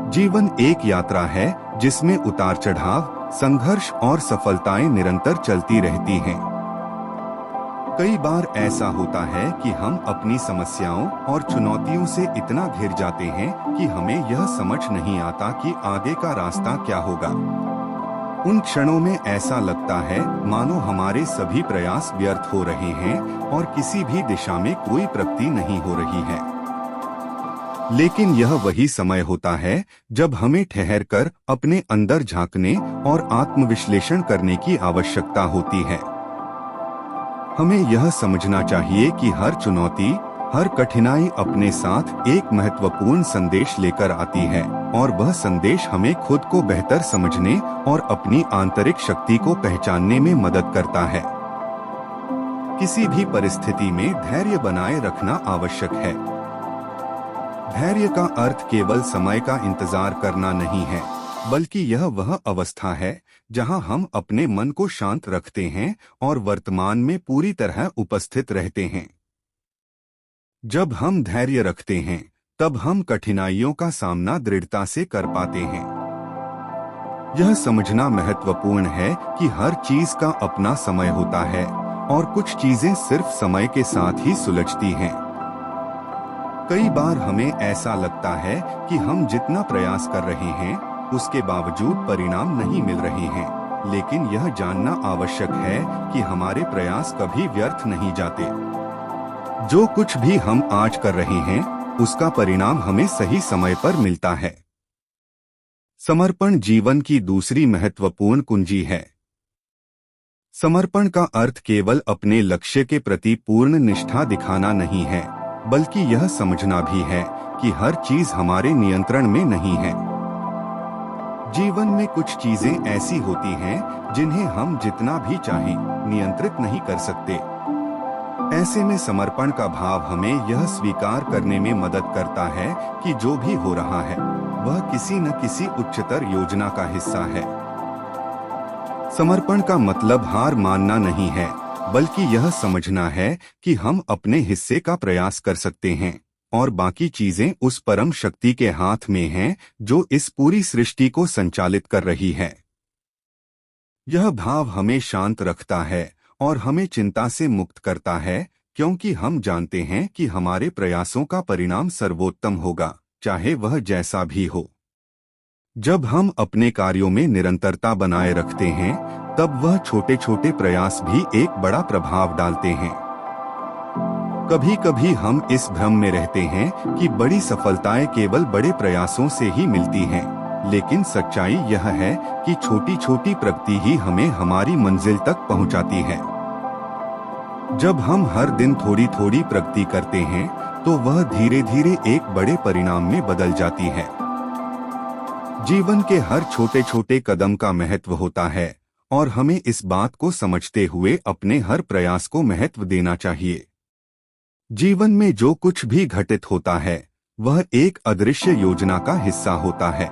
जीवन एक यात्रा है जिसमें उतार चढ़ाव, संघर्ष और सफलताएं निरंतर चलती रहती हैं। कई बार ऐसा होता है कि हम अपनी समस्याओं और चुनौतियों से इतना घिर जाते हैं कि हमें यह समझ नहीं आता कि आगे का रास्ता क्या होगा। उन क्षणों में ऐसा लगता है मानो हमारे सभी प्रयास व्यर्थ हो रहे हैं और किसी भी दिशा में कोई प्रगति नहीं हो रही है। लेकिन यह वही समय होता है जब हमें ठहरकर अपने अंदर झांकने और आत्मविश्लेषण करने की आवश्यकता होती है। हमें यह समझना चाहिए कि हर चुनौती, हर कठिनाई अपने साथ एक महत्वपूर्ण संदेश लेकर आती है और वह संदेश हमें खुद को बेहतर समझने और अपनी आंतरिक शक्ति को पहचानने में मदद करता है। किसी भी परिस्थिति में धैर्य बनाए रखना आवश्यक है। धैर्य का अर्थ केवल समय का इंतजार करना नहीं है, बल्कि यह वह अवस्था है जहां हम अपने मन को शांत रखते हैं और वर्तमान में पूरी तरह उपस्थित रहते हैं। जब हम धैर्य रखते हैं, तब हम कठिनाइयों का सामना दृढ़ता से कर पाते हैं। यह समझना महत्वपूर्ण है कि हर चीज का अपना समय होता है और कुछ चीजें सिर्फ समय के साथ ही सुलझती हैं। कई बार हमें ऐसा लगता है कि हम जितना प्रयास कर रहे हैं, उसके बावजूद परिणाम नहीं मिल रहे हैं, लेकिन यह जानना आवश्यक है कि हमारे प्रयास कभी व्यर्थ नहीं जाते। जो कुछ भी हम आज कर रहे हैं, उसका परिणाम हमें सही समय पर मिलता है। समर्पण जीवन की दूसरी महत्वपूर्ण कुंजी है। समर्पण का अर्थ केवल अपने लक्ष्य के प्रति पूर्ण निष्ठा दिखाना नहीं है, बल्कि यह समझना भी है कि हर चीज हमारे नियंत्रण में नहीं है। जीवन में कुछ चीजें ऐसी होती हैं जिन्हें हम जितना भी चाहें नियंत्रित नहीं कर सकते। ऐसे में समर्पण का भाव हमें यह स्वीकार करने में मदद करता है कि जो भी हो रहा है वह किसी न किसी उच्चतर योजना का हिस्सा है। समर्पण का मतलब हार मानना नहीं है, बल्कि यह समझना है कि हम अपने हिस्से का प्रयास कर सकते हैं और बाकी चीजें उस परम शक्ति के हाथ में हैं जो इस पूरी सृष्टि को संचालित कर रही है। यह भाव हमें शांत रखता है और हमें चिंता से मुक्त करता है, क्योंकि हम जानते हैं कि हमारे प्रयासों का परिणाम सर्वोत्तम होगा, चाहे वह जैसा भी हो। जब हम अपने कार्यों में निरंतरता बनाए रखते हैं, तब वह छोटे छोटे प्रयास भी एक बड़ा प्रभाव डालते हैं। कभी कभी हम इस भ्रम में रहते हैं कि बड़ी सफलताएं केवल बड़े प्रयासों से ही मिलती हैं, लेकिन सच्चाई यह है कि छोटी छोटी प्रगति ही हमें हमारी मंजिल तक पहुंचाती है। जब हम हर दिन थोड़ी थोड़ी प्रगति करते हैं, तो वह धीरे धीरे एक बड़े परिणाम में बदल जाती है। जीवन के हर छोटे छोटे कदम का महत्व होता है और हमें इस बात को समझते हुए अपने हर प्रयास को महत्व देना चाहिए। जीवन में जो कुछ भी घटित होता है, वह एक अदृश्य योजना का हिस्सा होता है।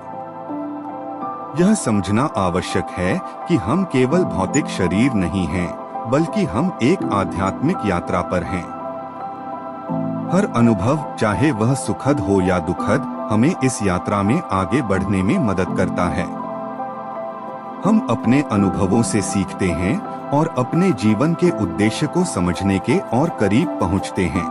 यह समझना आवश्यक है कि हम केवल भौतिक शरीर नहीं हैं, बल्कि हम एक आध्यात्मिक यात्रा पर हैं। हर अनुभव, चाहे वह सुखद हो या दुखद, हमें इस यात्रा में आगे बढ़ने में मदद करता है। हम अपने अनुभवों से सीखते हैं और अपने जीवन के उद्देश्य को समझने के और करीब पहुंचते हैं।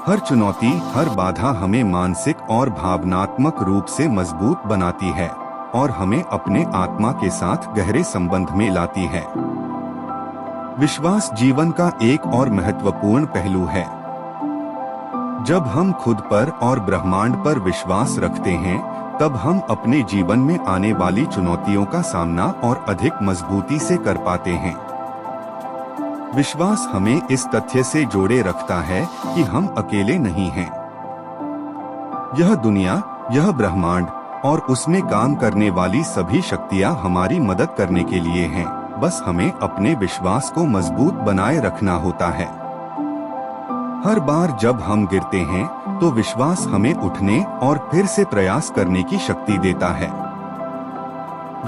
हर चुनौती, हर बाधा हमें मानसिक और भावनात्मक रूप से मजबूत बनाती है और हमें अपने आत्मा के साथ गहरे संबंध में लाती है। विश्वास जीवन का एक और महत्वपूर्ण पहलू है। जब हम खुद पर और ब्रह्मांड पर विश्वास रखते हैं, तब हम अपने जीवन में आने वाली चुनौतियों का सामना और अधिक मजबूती से कर पाते हैं। विश्वास हमें इस तथ्य से जोड़े रखता है कि हम अकेले नहीं हैं। यह दुनिया, यह ब्रह्मांड और उसमें काम करने वाली सभी शक्तियां हमारी मदद करने के लिए हैं। बस हमें अपने विश्वास को मजबूत बनाए रखना होता है। हर बार जब हम गिरते हैं, तो विश्वास हमें उठने और फिर से प्रयास करने की शक्ति देता है।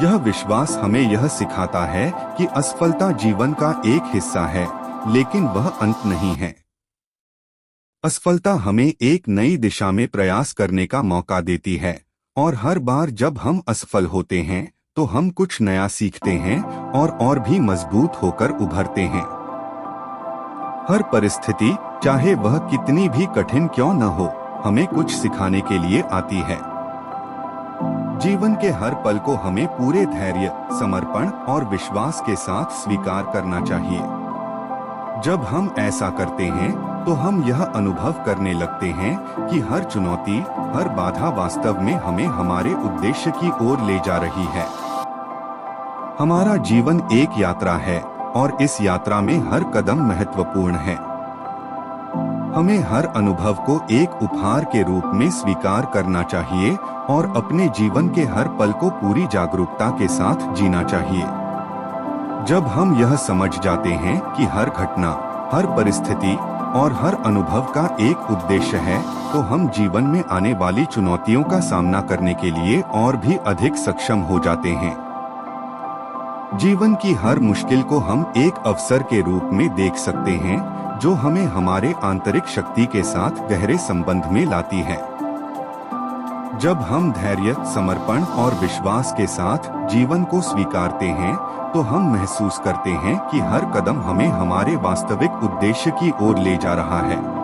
यह विश्वास हमें यह सिखाता है कि असफलता जीवन का एक हिस्सा है, लेकिन वह अंत नहीं है। असफलता हमें एक नई दिशा में प्रयास करने का मौका देती है और हर बार जब हम असफल होते हैं तो हम कुछ नया सीखते हैं और भी मजबूत होकर उभरते हैं। हर परिस्थिति, चाहे वह कितनी भी कठिन क्यों न हो, हमें कुछ सिखाने के लिए आती है। जीवन के हर पल को हमें पूरे धैर्य, समर्पण और विश्वास के साथ स्वीकार करना चाहिए। जब हम ऐसा करते हैं तो हम यह अनुभव करने लगते हैं कि हर चुनौती, हर बाधा वास्तव में हमें हमारे उद्देश्य की ओर ले जा रही है। हमारा जीवन एक यात्रा है और इस यात्रा में हर कदम महत्वपूर्ण है। हमें हर अनुभव को एक उपहार के रूप में स्वीकार करना चाहिए और अपने जीवन के हर पल को पूरी जागरूकता के साथ जीना चाहिए। जब हम यह समझ जाते हैं कि हर घटना, हर परिस्थिति और हर अनुभव का एक उद्देश्य है, तो हम जीवन में आने वाली चुनौतियों का सामना करने के लिए और भी अधिक सक्षम हो जाते हैं। जीवन की हर मुश्किल को हम एक अवसर के रूप में देख सकते हैं, जो हमें हमारे आंतरिक शक्ति के साथ गहरे संबंध में लाती है। जब हम धैर्य, समर्पण और विश्वास के साथ जीवन को स्वीकारते हैं, तो हम महसूस करते हैं कि हर कदम हमें हमारे वास्तविक उद्देश्य की ओर ले जा रहा है।